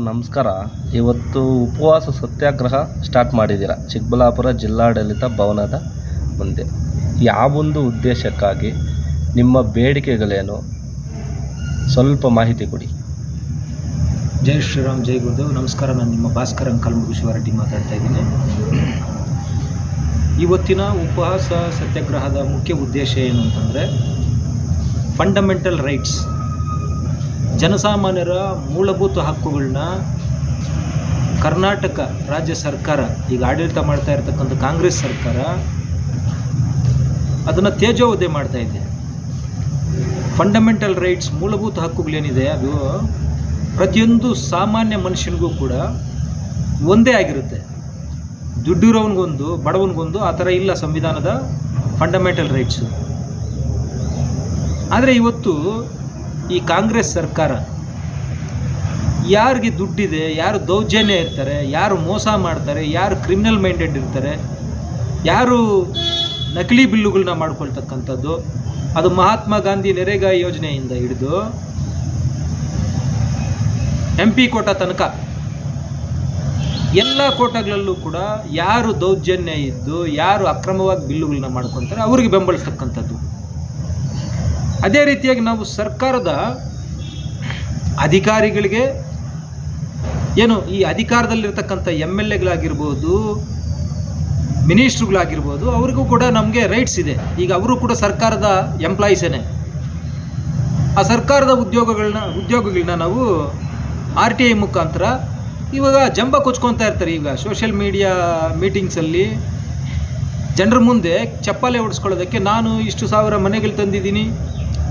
ನಮಸ್ಕಾರ. ಇವತ್ತು ಉಪವಾಸ ಸತ್ಯಾಗ್ರಹ ಸ್ಟಾರ್ಟ್ ಮಾಡಿದ್ದೀರಾ ಚಿಕ್ಕಬಳ್ಳಾಪುರ ಜಿಲ್ಲಾಡಳಿತ ಭವನದ ಮುಂದೆ. ಯಾವೊಂದು ಉದ್ದೇಶಕ್ಕಾಗಿ, ನಿಮ್ಮ ಬೇಡಿಕೆಗಳೇನು, ಸ್ವಲ್ಪ ಮಾಹಿತಿ ಕೊಡಿ. ಜೈ ಶ್ರೀರಾಮ್, ಜೈ ಗುರುದೇವ್. ನಮಸ್ಕಾರ. ನಾನು ನಿಮ್ಮ ಭಾಸ್ಕರ್ ಅಂಕಲ್ಮುರು ಶಿವರೆಡ್ಡಿ ಮಾತಾಡ್ತಾ ಇದ್ದೀನಿ. ಇವತ್ತಿನ ಉಪವಾಸ ಸತ್ಯಾಗ್ರಹದ ಮುಖ್ಯ ಉದ್ದೇಶ ಏನು ಅಂತಂದರೆ, ಫಂಡಮೆಂಟಲ್ ರೈಟ್ಸ್, ಜನಸಾಮಾನ್ಯರ ಮೂಲಭೂತ ಹಕ್ಕುಗಳನ್ನ ಕರ್ನಾಟಕ ರಾಜ್ಯ ಸರ್ಕಾರ, ಈಗ ಆಡಳಿತ ಮಾಡ್ತಾ ಇರತಕ್ಕಂಥ ಕಾಂಗ್ರೆಸ್ ಸರ್ಕಾರ ಅದನ್ನು ತೇಜೋವಧೆ ಮಾಡ್ತಾ ಇದೆ. ಫಂಡಮೆಂಟಲ್ ರೈಟ್ಸ್, ಮೂಲಭೂತ ಹಕ್ಕುಗಳೇನಿದೆ ಅದು ಪ್ರತಿಯೊಂದು ಸಾಮಾನ್ಯ ಮನುಷ್ಯನಿಗೂ ಕೂಡ ಒಂದೇ ಆಗಿರುತ್ತೆ. ದುಡ್ಡಿರೋವನಿಗೊಂದು, ಬಡವನಿಗೊಂದು ಆ ಥರ ಇಲ್ಲ ಸಂವಿಧಾನದ ಫಂಡಮೆಂಟಲ್ ರೈಟ್ಸು. ಆದರೆ ಇವತ್ತು ಈ ಕಾಂಗ್ರೆಸ್ ಸರ್ಕಾರ ಯಾರಿಗೆ ದುಡ್ಡಿದೆ, ಯಾರು ದೌರ್ಜನ್ಯ ಇರ್ತಾರೆ, ಯಾರು ಮೋಸ ಮಾಡ್ತಾರೆ, ಯಾರು ಕ್ರಿಮಿನಲ್ ಮೈಂಡೆಡ್ ಇರ್ತಾರೆ, ಯಾರು ನಕಲಿ ಬಿಲ್ಲುಗಳನ್ನ ಮಾಡ್ಕೊಳ್ತಕ್ಕಂಥದ್ದು, ಅದು ಮಹಾತ್ಮ ಗಾಂಧಿ ನರೇಗಾ ಯೋಜನೆಯಿಂದ ಹಿಡಿದು MP ಕೋಟಾ ತನಕ ಎಲ್ಲ ಕೋಟಾಗಳಲ್ಲೂ ಕೂಡ ಯಾರು ದೌರ್ಜನ್ಯ ಇದ್ದು, ಯಾರು ಅಕ್ರಮವಾಗಿ ಬಿಲ್ಲುಗಳನ್ನ ಮಾಡ್ಕೊತಾರೆ ಅವರಿಗೆ ಬೆಂಬಲಿಸ್ತಕ್ಕಂಥದ್ದು. ಅದೇ ರೀತಿಯಾಗಿ ನಾವು ಸರ್ಕಾರದ ಅಧಿಕಾರಿಗಳಿಗೆ ಏನು, ಈ ಅಧಿಕಾರದಲ್ಲಿರ್ತಕ್ಕಂಥ MLAಗಳಾಗಿರ್ಬೋದು, ಮಿನಿಸ್ಟ್ರುಗಳಾಗಿರ್ಬೋದು, ಅವ್ರಿಗೂ ಕೂಡ ನಮಗೆ ರೈಟ್ಸ್ ಇದೆ. ಈಗ ಅವರು ಕೂಡ ಸರ್ಕಾರದ ಎಂಪ್ಲಾಯೀಸೇನೆ. ಆ ಸರ್ಕಾರದ ಉದ್ಯೋಗಗಳನ್ನ ನಾವು RTI ಮುಖಾಂತರ ಇವಾಗ ಜಂಬ ಕೊಚ್ಕೊತಾ ಇರ್ತಾರೆ. ಈಗ ಸೋಷಿಯಲ್ ಮೀಡಿಯಾ ಮೀಟಿಂಗ್ಸಲ್ಲಿ ಜನರ ಮುಂದೆ ಚಪ್ಪಾಳೆ ಹೊಡಿಸ್ಕೊಳ್ಳೋದಕ್ಕೆ ನಾನು ಇಷ್ಟು ಸಾವಿರ ಮನೆಗಳು ತಂದಿದ್ದೀನಿ,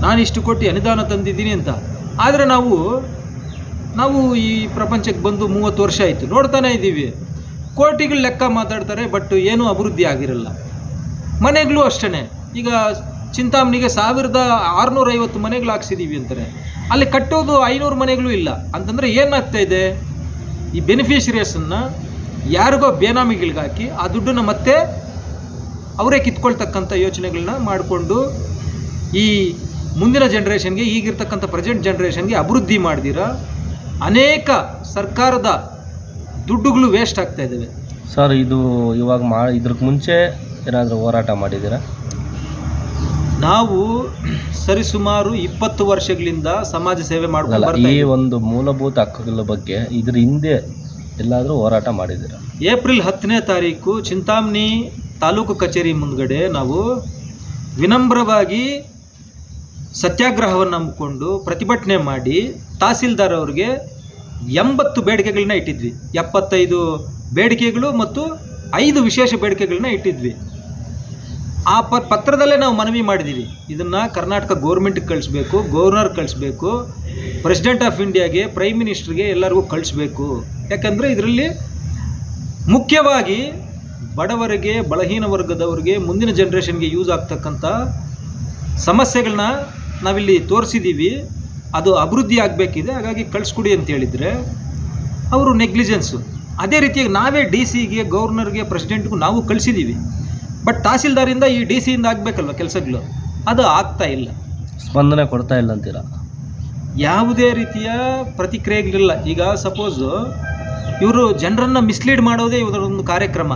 ನಾನು ಇಷ್ಟು ಕೋಟಿ ಅನುದಾನ ತಂದಿದ್ದೀನಿ ಅಂತ. ಆದರೆ ನಾವು ಈ ಪ್ರಪಂಚಕ್ಕೆ ಬಂದು 30 ವರ್ಷ ಆಯಿತು, ನೋಡ್ತಾನೆ ಇದ್ದೀವಿ. ಕೋಟಿಗಳು ಲೆಕ್ಕ ಮಾತಾಡ್ತಾರೆ, ಬಟ್ ಏನೂ ಅಭಿವೃದ್ಧಿ ಆಗಿರಲ್ಲ. ಮನೆಗಳು ಅಷ್ಟೇ. ಈಗ ಚಿಂತಾಮಣಿಗೆ 1650 ಮನೆಗಳು ಹಾಕ್ಸಿದ್ದೀವಿ ಅಂತಾರೆ, ಅಲ್ಲಿ ಕಟ್ಟೋದು 500 ಮನೆಗಳು ಇಲ್ಲ ಅಂತಂದರೆ ಏನಾಗ್ತಾ ಇದೆ? ಈ ಬೆನಿಫಿಷರಿಯಸನ್ನು ಯಾರಿಗೋ ಬೇನಾಮಿಗಳಿಗೆ ಹಾಕಿ ಆ ದುಡ್ಡನ್ನು ಮತ್ತೆ ಅವರೇ ಕಿತ್ಕೊಳ್ತಕ್ಕಂಥ ಯೋಚನೆಗಳನ್ನ ಮಾಡಿಕೊಂಡು ಈ ಮುಂದಿನ ಜನ್ರೇಷನ್ಗೆ, ಈಗಿರ್ತಕ್ಕಂಥ ಪ್ರೆಸೆಂಟ್ ಜನ್ರೇಷನ್ಗೆ ಅಭಿವೃದ್ಧಿ ಮಾಡ್ದಿರ ಅನೇಕ ಸರ್ಕಾರದ ದುಡ್ಡುಗಳು ವೇಸ್ಟ್ ಆಗ್ತಾ ಇದ್ದಾವೆ. ಸರ್, ಇದು ಇವಾಗ ಇದ್ರಕ್ಕೆ ಮುಂಚೆ ಏನಾದರೂ ಹೋರಾಟ ಮಾಡಿದ್ದೀರಾ? ನಾವು ಸರಿಸುಮಾರು 20 ವರ್ಷಗಳಿಂದ ಸಮಾಜ ಸೇವೆ ಮಾಡ್ಕೊಂಡು ಈ ಒಂದು ಮೂಲಭೂತ ಹಕ್ಕುಗಳ ಬಗ್ಗೆ ಇದ್ರ ಹಿಂದೆ ಎಲ್ಲಾದರೂ ಹೋರಾಟ ಮಾಡಿದ್ದೀರಾ? ಏಪ್ರಿಲ್ 10ನೇ ತಾರೀಕು ಚಿಂತಾಮಣಿ ತಾಲೂಕು ಕಚೇರಿ ಮುಂದ್ಗಡೆ ನಾವು ವಿನಮ್ರವಾಗಿ ಸತ್ಯಾಗ್ರಹವನ್ನು ಹಮ್ಮಿಕೊಂಡು ಪ್ರತಿಭಟನೆ ಮಾಡಿ ತಹಸೀಲ್ದಾರ್ ಅವ್ರಿಗೆ 80 ಬೇಡಿಕೆಗಳನ್ನ ಇಟ್ಟಿದ್ವಿ. 75 ಬೇಡಿಕೆಗಳು ಮತ್ತು 5 ವಿಶೇಷ ಬೇಡಿಕೆಗಳನ್ನ ಇಟ್ಟಿದ್ವಿ. ಆ ಪತ್ರದಲ್ಲೇ ನಾವು ಮನವಿ ಮಾಡಿದ್ದೀವಿ, ಇದನ್ನು ಕರ್ನಾಟಕ ಗೌರ್ಮೆಂಟ್ಗೆ ಕಳಿಸ್ಬೇಕು, ಗವರ್ನರ್ ಕಳಿಸ್ಬೇಕು, ಪ್ರೆಸಿಡೆಂಟ್ ಆಫ್ ಇಂಡಿಯಾಗೆ, ಪ್ರೈಮ್ ಮಿನಿಸ್ಟ್ರಿಗೆ, ಎಲ್ಲರಿಗೂ ಕಳಿಸ್ಬೇಕು. ಯಾಕಂದರೆ ಇದರಲ್ಲಿ ಮುಖ್ಯವಾಗಿ ಬಡವರಿಗೆ, ಬಲಹೀನ ವರ್ಗದವರಿಗೆ, ಮುಂದಿನ ಜನ್ರೇಷನ್ಗೆ ಯೂಸ್ ಆಗ್ತಕ್ಕಂಥ ಸಮಸ್ಯೆಗಳನ್ನ ನಾವಿಲ್ಲಿ ತೋರಿಸಿದ್ದೀವಿ. ಅದು ಅಭಿವೃದ್ಧಿ ಆಗಬೇಕಿದೆ, ಹಾಗಾಗಿ ಕಳಿಸ್ಕೊಡಿ ಅಂತ ಹೇಳಿದರೆ ಅವರು ನೆಗ್ಲಿಜೆನ್ಸು. ಅದೇ ರೀತಿಯಾಗಿ ನಾವೇ DC ಗೆ, ಗವರ್ನರ್ಗೆ, ಪ್ರೆಸಿಡೆಂಟ್ಗೂ ನಾವು ಕಳಿಸಿದ್ದೀವಿ. ಬಟ್ ತಹಸೀಲ್ದಾರಿಂದ ಈ DC ಆಗಬೇಕಲ್ವ ಕೆಲಸಗಳು, ಅದು ಆಗ್ತಾ ಇಲ್ಲ. ಸ್ಪಂದನೆ ಕೊಡ್ತಾ ಇಲ್ಲ ಅಂತೀರಾ? ಯಾವುದೇ ರೀತಿಯ ಪ್ರತಿಕ್ರಿಯೆಗಳಿಲ್ಲ. ಈಗ ಸಪೋಸು ಇವರು ಜನರನ್ನು ಮಿಸ್ಲೀಡ್ ಮಾಡೋದೇ ಇವರೊಂದು ಕಾರ್ಯಕ್ರಮ.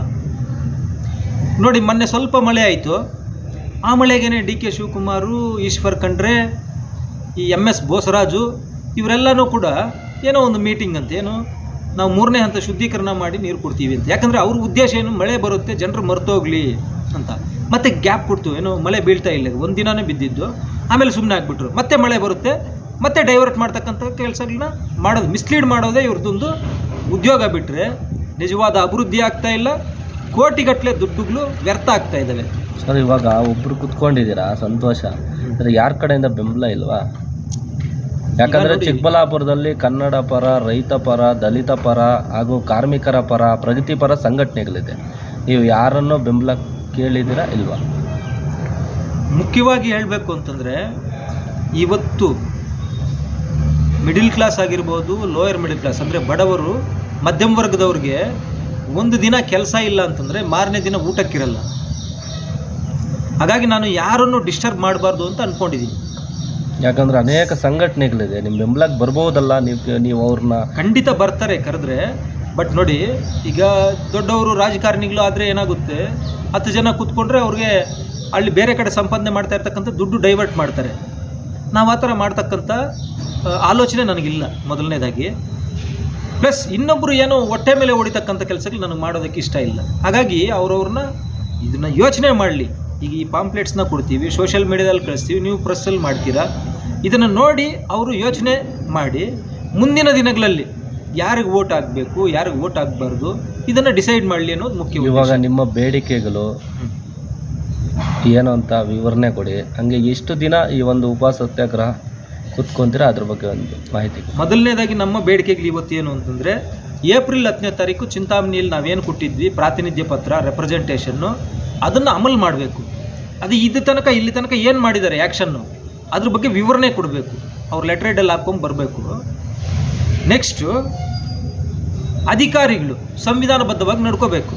ನೋಡಿ, ಮೊನ್ನೆ ಸ್ವಲ್ಪ ಮಳೆ ಆಯಿತು, ಆ ಮಳೆಗೇನೆ DK ಶಿವಕುಮಾರು, ಈಶ್ವರ್ ಖಂಡ್ರೆ, ಈ MS ಬೋಸರಾಜು ಇವರೆಲ್ಲನೂ ಕೂಡ ಏನೋ ಒಂದು ಮೀಟಿಂಗ್ ಅಂತ, ಏನು ನಾವು 3ನೇ ಹಂತ ಶುದ್ಧೀಕರಣ ಮಾಡಿ ನೀರು ಕೊಡ್ತೀವಿ ಅಂತ. ಯಾಕಂದರೆ ಅವ್ರ ಉದ್ದೇಶ ಏನು, ಮಳೆ ಬರುತ್ತೆ ಜನರು ಮರ್ತೋಗ್ಲಿ ಅಂತ. ಮತ್ತೆ ಗ್ಯಾಪ್ ಕೊಡ್ತು, ಏನೋ ಮಳೆ ಬೀಳ್ತಾ ಇಲ್ಲ, ಒಂದು ದಿನವೇ ಬಿದ್ದಿದ್ದು, ಆಮೇಲೆ ಸುಮ್ಮನೆ ಆಗಿಬಿಟ್ರು. ಮತ್ತೆ ಮಳೆ ಬರುತ್ತೆ, ಮತ್ತೆ ಡೈವರ್ಟ್ ಮಾಡ್ತಕ್ಕಂಥ ಕೆಲಸಗಳನ್ನ ಮಾಡೋದು, ಮಿಸ್ಲೀಡ್ ಮಾಡೋದೇ ಇವ್ರದ್ದೊಂದು ಉದ್ಯೋಗ. ಬಿಟ್ಟರೆ ನಿಜವಾದ ಅಭಿವೃದ್ಧಿ ಆಗ್ತಾ ಇಲ್ಲ, ಕೋಟಿಗಟ್ಟಲೆ ದುಡ್ಡುಗಳು ವ್ಯರ್ಥ ಆಗ್ತಾ ಇದ್ದಾವೆ. ಸರ್, ಇವಾಗ ಒಬ್ಬರು ಕುತ್ಕೊಂಡಿದ್ದೀರಾ, ಸಂತೋಷ. ಯಾರ ಕಡೆಯಿಂದ ಬೆಂಬಲ ಇಲ್ವಾ? ಯಾಕಂದರೆ ಚಿಕ್ಕಬಳ್ಳಾಪುರದಲ್ಲಿ ಕನ್ನಡ ಪರ, ರೈತ ಪರ, ದಲಿತ ಪರ ಹಾಗೂ ಕಾರ್ಮಿಕರ ಪರ, ಪ್ರಗತಿಪರ ಸಂಘಟನೆಗಳಿದೆ. ನೀವು ಯಾರನ್ನೋ ಬೆಂಬಲ ಕೇಳಿದ್ದೀರಾ ಇಲ್ವಾ? ಮುಖ್ಯವಾಗಿ ಹೇಳಬೇಕು ಅಂತಂದರೆ, ಇವತ್ತು ಮಿಡಿಲ್ ಕ್ಲಾಸ್ ಆಗಿರ್ಬೋದು, ಲೋಯರ್ ಮಿಡಿಲ್ ಕ್ಲಾಸ್ ಅಂದರೆ ಬಡವರು, ಮಧ್ಯಮ ವರ್ಗದವ್ರಿಗೆ ಒಂದು ದಿನ ಕೆಲಸ ಇಲ್ಲ ಅಂತಂದರೆ ಮಾರನೇ ದಿನ ಊಟಕ್ಕಿರಲ್ಲ. ಹಾಗಾಗಿ ನಾನು ಯಾರನ್ನು ಡಿಸ್ಟರ್ಬ್ ಮಾಡಬಾರ್ದು ಅಂತ ಅಂದ್ಕೊಂಡಿದ್ದೀನಿ. ಯಾಕಂದ್ರೆ ಅನೇಕ ಸಂಘಟನೆಗಳಿದೆ, ನಿಮ್ಮ ಬೆಂಬಲಕ್ಕೆ ಬರ್ಬೋದಲ್ಲ, ನೀವು ಅವ್ರನ್ನ ಖಂಡಿತ ಬರ್ತಾರೆ ಕರೆದ್ರೆ. ಬಟ್ ನೋಡಿ, ಈಗ ದೊಡ್ಡವರು ರಾಜಕಾರಣಿಗಳು ಆದರೆ ಏನಾಗುತ್ತೆ, 10 ಜನ ಕೂತ್ಕೊಂಡ್ರೆ ಅವ್ರಿಗೆ ಅಲ್ಲಿ ಬೇರೆ ಕಡೆ ಸಂಪಾದನೆ ಮಾಡ್ತಾ ಇರ್ತಕ್ಕಂಥ ದುಡ್ಡು ಡೈವರ್ಟ್ ಮಾಡ್ತಾರೆ. ನಾವು ಆ ಥರ ಮಾಡ್ತಕ್ಕಂಥ ಆಲೋಚನೆ ನನಗಿಲ್ಲ ಮೊದಲನೇದಾಗಿ. ಪ್ಲಸ್ ಇನ್ನೊಬ್ಬರು ಏನೋ ಹೊಟ್ಟೆ ಮೇಲೆ ಹೊಡಿತಕ್ಕಂಥ ಕೆಲಸಗಳು ನನಗೆ ಮಾಡೋದಕ್ಕೆ ಇಷ್ಟ ಇಲ್ಲ. ಹಾಗಾಗಿ ಅವ್ರವ್ರನ್ನ ಇದನ್ನು ಯೋಚನೆ ಮಾಡಲಿ. ಈಗ ಈ ಪಾಂಪ್ಲೆಟ್ಸ್ನ ಕೊಡ್ತೀವಿ, ಸೋಷಿಯಲ್ ಮೀಡಿಯಾದಲ್ಲಿ ಕಳಿಸ್ತೀವಿ, ನೀವು ಪ್ರೆಸ್ಸಲ್ಲಿ ಮಾಡ್ತೀರಾ. ಇದನ್ನು ನೋಡಿ ಅವರು ಯೋಚನೆ ಮಾಡಿ ಮುಂದಿನ ದಿನಗಳಲ್ಲಿ ಯಾರಿಗೆ ವೋಟ್ ಆಗಬೇಕು, ಯಾರಿಗೆ ವೋಟ್ ಆಗಬಾರ್ದು, ಇದನ್ನು ಡಿಸೈಡ್ ಮಾಡಲಿ ಅನ್ನೋದು ಮುಖ್ಯ. ಇವಾಗ ನಿಮ್ಮ ಬೇಡಿಕೆಗಳು ಏನು ಅಂತ ವಿವರಣೆ ಕೊಡಿ. ಹಂಗೆ ಎಷ್ಟು ದಿನ ಈ ಒಂದು ಉಪವಾಸ ಸತ್ಯಾಗ್ರಹ ಕೂತ್ಕೊಂತೀರಾ, ಅದ್ರ ಬಗ್ಗೆ ಒಂದು ಮಾಹಿತಿ. ಮೊದಲನೇದಾಗಿ ನಮ್ಮ ಬೇಡಿಕೆಗಳು ಇವತ್ತೇನು ಅಂತಂದರೆ, ಏಪ್ರಿಲ್ 10ನೇ ತಾರೀಕು ಚಿಂತಾಮಣಿಯಲ್ಲಿ ನಾವೇನು ಕೊಟ್ಟಿದ್ವಿ ಪ್ರಾತಿನಿಧ್ಯ ಪತ್ರ, ರೆಪ್ರೆಸೆಂಟೇಷನ್ನು, ಅದನ್ನು ಅಮಲು ಮಾಡಬೇಕು. ಅದು ಇಲ್ಲಿ ತನಕ ಏನು ಮಾಡಿದ್ದಾರೆ ಆ್ಯಕ್ಷನ್ನು, ಅದ್ರ ಬಗ್ಗೆ ವಿವರಣೆ ಕೊಡಬೇಕು. ಅವ್ರು ಲೆಟರ್ ಹೆಡಲ್ಲಿ ಹಾಕ್ಕೊಂಡು ಬರಬೇಕು. ನೆಕ್ಸ್ಟು ಅಧಿಕಾರಿಗಳು ಸಂವಿಧಾನಬದ್ಧವಾಗಿ ನಡ್ಕೋಬೇಕು.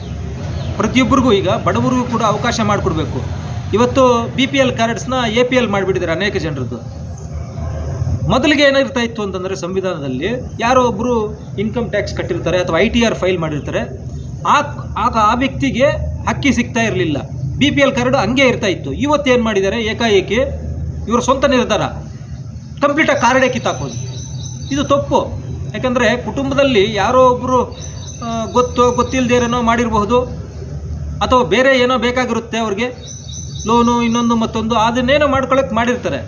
ಪ್ರತಿಯೊಬ್ಬರಿಗೂ, ಈಗ ಬಡವರಿಗೂ ಕೂಡ ಅವಕಾಶ ಮಾಡಿಕೊಡ್ಬೇಕು. ಇವತ್ತು BPL ಕಾರ್ಡ್ಸ್ನ APL ಮಾಡಿಬಿಟ್ಟಿದ್ದಾರೆ ಅನೇಕ ಜನರದ್ದು. ಮೊದಲಿಗೆ ಏನಿರ್ತಾ ಇತ್ತು ಅಂತಂದರೆ, ಸಂವಿಧಾನದಲ್ಲಿ ಯಾರೋ ಒಬ್ಬರು ಇನ್ಕಮ್ ಟ್ಯಾಕ್ಸ್ ಕಟ್ಟಿರ್ತಾರೆ ಅಥವಾ ITR ಫೈಲ್ ಮಾಡಿರ್ತಾರೆ, ಆ ವ್ಯಕ್ತಿಗೆ ಹಕ್ಕಿ ಸಿಗ್ತಾ ಇರಲಿಲ್ಲ. BPL ಕಾರ್ಡ್ ಹಂಗೆ ಇರ್ತಾ ಇತ್ತು. ಇವತ್ತೇನು ಮಾಡಿದ್ದಾರೆ, ಏಕಾಏಕಿ ಇವರು ಸ್ವಂತ ನಿರ್ಧಾರ ಕಂಪ್ಲೀಟಾಗಿ ಕಾರ್ಡೇ ಕಿತ್ತಾಕೋದು. ಇದು ತಪ್ಪು. ಯಾಕಂದರೆ ಕುಟುಂಬದಲ್ಲಿ ಯಾರೋ ಒಬ್ಬರು ಗೊತ್ತಿಲ್ಲದೇನೋ ಮಾಡಿರಬಹುದು, ಅಥವಾ ಬೇರೆ ಏನೋ ಬೇಕಾಗಿರುತ್ತೆ ಅವ್ರಿಗೆ, ಲೋನು ಇನ್ನೊಂದು ಮತ್ತೊಂದು, ಅದನ್ನೇನೋ ಮಾಡ್ಕೊಳ್ಳೋಕೆ ಮಾಡಿರ್ತಾರೆ.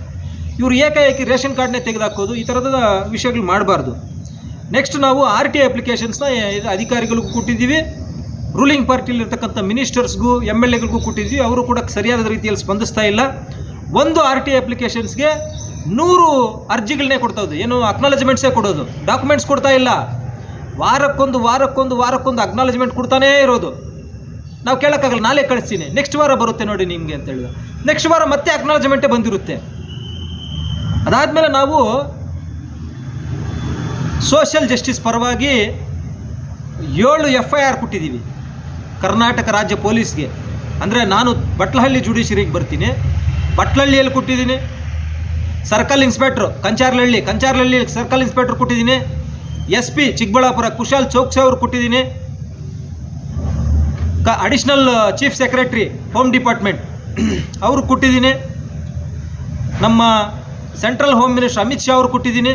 ಇವರು ಏಕಾಏಕಿ ರೇಷನ್ ಕಾರ್ಡ್ನೇ ತೆಗೆದುಹಾಕೋದು, ಈ ಥರದ ವಿಷಯಗಳು ಮಾಡಬಾರ್ದು. ನೆಕ್ಸ್ಟ್ ನಾವು RTI ಅಪ್ಲಿಕೇಶನ್ಸ್ನ ಅಧಿಕಾರಿಗಳಿಗೂ ಕೊಟ್ಟಿದ್ದೀವಿ, ರೂಲಿಂಗ್ ಪಾರ್ಟಿಲಿರ್ತಕ್ಕಂಥ ಮಿನಿಸ್ಟರ್ಸ್ಗೂ MLAಗಳಿಗೂ ಕೊಟ್ಟಿದ್ವಿ. ಅವರು ಕೂಡ ಸರಿಯಾದ ರೀತಿಯಲ್ಲಿ ಸ್ಪಂದಿಸ್ತಾ ಇಲ್ಲ. ಒಂದು RTI ಅಪ್ಲಿಕೇಶನ್ಸ್ಗೆ 100 ಅರ್ಜಿಗಳನ್ನೇ ಕೊಡ್ತಾವುದು, ಏನು ಅಕ್ನಾಲಜ್ಮೆಂಟ್ಸೇ ಕೊಡೋದು, ಡಾಕ್ಯುಮೆಂಟ್ಸ್ ಕೊಡ್ತಾ ಇಲ್ಲ. ವಾರಕ್ಕೊಂದು ಅಕ್ನಾಲಜ್ಮೆಂಟ್ ಕೊಡ್ತಾನೇ ಇರೋದು. ನಾವು ಕೇಳೋಕ್ಕಾಗಲ್ಲ, ನಾಳೆ ಕಳಿಸ್ತೀನಿ, ನೆಕ್ಸ್ಟ್ ವಾರ ಬರುತ್ತೆ ನೋಡಿ ನಿಮಗೆ ಅಂತ ಹೇಳಿದ ನೆಕ್ಸ್ಟ್ ವಾರ ಮತ್ತೆ ಅಕ್ನಾಲಜ್ಮೆಂಟೇ ಬಂದಿರುತ್ತೆ. ಅದಾದಮೇಲೆ ನಾವು ಸೋಷಿಯಲ್ ಜಸ್ಟಿಸ್ ಪರವಾಗಿ 7 FIR ಕೊಟ್ಟಿದ್ದೀವಿ ಕರ್ನಾಟಕ ರಾಜ್ಯ ಪೊಲೀಸ್ಗೆ. ಅಂದರೆ ನಾನು ಬಟ್ಲಹಳ್ಳಿ ಜುಡಿಷಿಯರಿಗೆ ಬರ್ತೀನಿ, ಬಟ್ಲಹಳ್ಳಿಯಲ್ಲಿ ಕೊಟ್ಟಿದ್ದೀನಿ. ಸರ್ಕಲ್ ಇನ್ಸ್ಪೆಕ್ಟ್ರು ಕಂಚಾರ್ಲಹಳ್ಳಿ ಸರ್ಕಲ್ ಇನ್ಸ್ಪೆಕ್ಟ್ರ್ ಕೊಟ್ಟಿದ್ದೀನಿ. SP ಚಿಕ್ಕಬಳ್ಳಾಪುರ ಕುಶಾಲ್ ಚೌಕ್ಸಿ ಅವ್ರು ಕೊಟ್ಟಿದ್ದೀನಿ. Additional chief secretary home department ಅವರು ಕೊಟ್ಟಿದ್ದೀನಿ. ನಮ್ಮ central home minister Amit Shah ಅವರು ಕೊಟ್ಟಿದ್ದೀನಿ.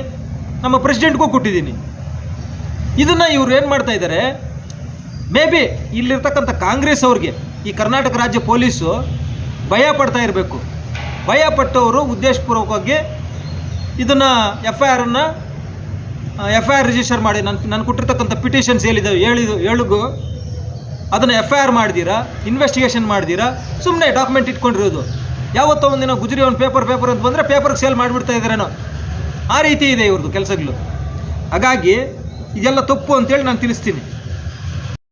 ನಮ್ಮ ಪ್ರೆಸಿಡೆಂಟ್ಗೂ ಕೊಟ್ಟಿದ್ದೀನಿ. ಇದನ್ನು ಇವ್ರು ಏನು ಮಾಡ್ತಾ ಇದ್ದಾರೆ, ಮೇ ಬಿ ಇಲ್ಲಿರ್ತಕ್ಕಂಥ ಕಾಂಗ್ರೆಸ್ ಅವ್ರಿಗೆ ಈ ಕರ್ನಾಟಕ ರಾಜ್ಯ ಪೊಲೀಸು ಭಯ ಪಡ್ತಾ ಇರಬೇಕು. ಭಯ ಪಟ್ಟವರು ಉದ್ದೇಶಪೂರ್ವಕವಾಗಿ ಇದನ್ನು FIR ರಿಜಿಸ್ಟರ್ ಮಾಡಿ, ನಾನು ಕೊಟ್ಟಿರ್ತಕ್ಕಂಥ ಪಿಟಿಷನ್ಸ್ ಹೇಳಿಗೂ ಅದನ್ನು FIR ಮಾಡ್ದಿರಾ, ಇನ್ವೆಸ್ಟಿಗೇಷನ್ ಮಾಡ್ದಿರಾ, ಸುಮ್ಮನೆ ಡಾಕ್ಯುಮೆಂಟ್ ಇಟ್ಕೊಂಡಿರೋದು. ಯಾವತ್ತೋ ಒಂದಿನ ಗುಜರಿ ಒಂದು ಪೇಪರ್ ಅಂತ ಬಂದರೆ ಪೇಪರ್ಗೆ ಸೇಲ್ ಮಾಡಿಬಿಡ್ತಾ ಇದ್ದಾರೇನೋ, ಆ ರೀತಿ ಇದೆ ಇವ್ರದ್ದು ಕೆಲಸಗಳು. ಹಾಗಾಗಿ ಇದೆಲ್ಲ ತಪ್ಪು ಅಂತೇಳಿ ನಾನು ತಿಳಿಸ್ತೀನಿ.